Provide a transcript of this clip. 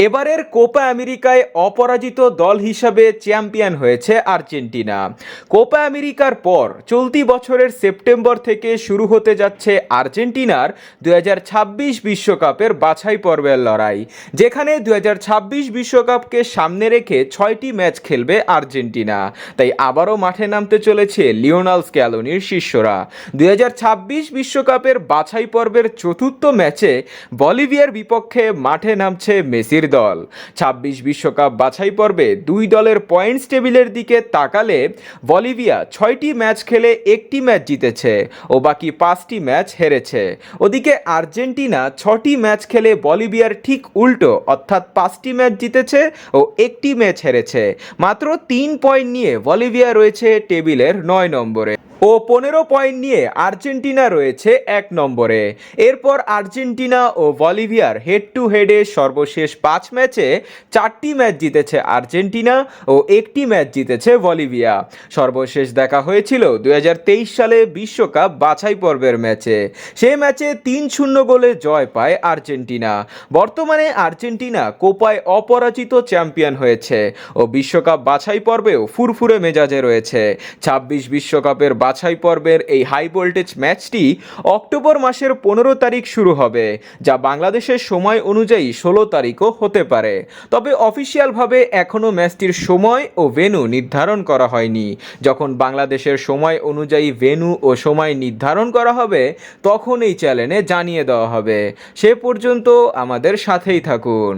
এবারের কোপা আমেরিকায় অপরাজিত দল হিসাবে চ্যাম্পিয়ন হয়েছে আর্জেন্টিনা। কোপা আমেরিকার পর চলতি বছরের সেপ্টেম্বর থেকে শুরু হতে যাচ্ছে আর্জেন্টিনার 2026 বিশ্বকাপের বাছাই পর্বের লড়াই, যেখানে 2026 বিশ্বকাপকে সামনে রেখে 6টি ম্যাচ খেলবে আর্জেন্টিনা। তাই আবারও মাঠে নামতে চলেছে লিওনেল স্ক্যালোনির শিষ্যরা। 2026 বিশ্বকাপের বাছাই পর্বের চতুর্থ ম্যাচে বলিভিয়ার বিপক্ষে মাঠে নামছে মেসির দল। 26 বিশ্বকাপ বাছাই পর্বে দুই দলের পয়েন্টস টেবিলের দিকে তাকালে বলিভিয়া 6টি ম্যাচ খেলে একটি ম্যাচ জিতেছে ও বাকি 5টি ম্যাচ হেরেছে। ওদিকে আর্জেন্টিনা 6টি ম্যাচ খেলে বলিভিয়ার ঠিক উল্টো, অর্থাৎ 5টি ম্যাচ জিতেছে ও একটি ম্যাচ হেরেছে। মাত্র 3 পয়েন্ট নিয়ে বলিভিয়া রয়েছে টেবিলের 9 নম্বরে ও 15 পয়েন্ট নিয়ে আর্জেন্টিনা রয়েছে 1 নম্বরে। এরপর আর্জেন্টিনা ও বলিভিয়ার হেড টু হেডে সর্বশেষ 5 ম্যাচে 4টি ম্যাচ জিতেছে আর্জেন্টিনা ও একটি ম্যাচ জিতেছে বলিভিয়া। সর্বশেষ দেখা হয়েছিল 2023 সালে বিশ্বকাপ বাছাই পর্বের ম্যাচে। সেই ম্যাচে 3-0 গোলে জয় পায় আর্জেন্টিনা। বর্তমানে আর্জেন্টিনা কোপায় অপরাজিত চ্যাম্পিয়ন হয়েছে ও বিশ্বকাপ বাছাই পর্বেও ফুরফুরে মেজাজে রয়েছে। 26 বিশ্বকাপের বাছাই পর্বের এই হাই ভোল্টেজ ম্যাচটি অক্টোবর মাসের 15 তারিখ শুরু হবে, যা বাংলাদেশের সময় অনুযায়ী 16 তারিখও হতে পারে। তবে অফিসিয়ালভাবে এখনও ম্যাচটির সময় ও ভেন্যু নির্ধারণ করা হয়নি। যখন বাংলাদেশের সময় অনুযায়ী ভেন্যু ও সময় নির্ধারণ করা হবে তখন এই চ্যানেলে জানিয়ে দেওয়া হবে। সে পর্যন্ত আমাদের সাথেই থাকুন।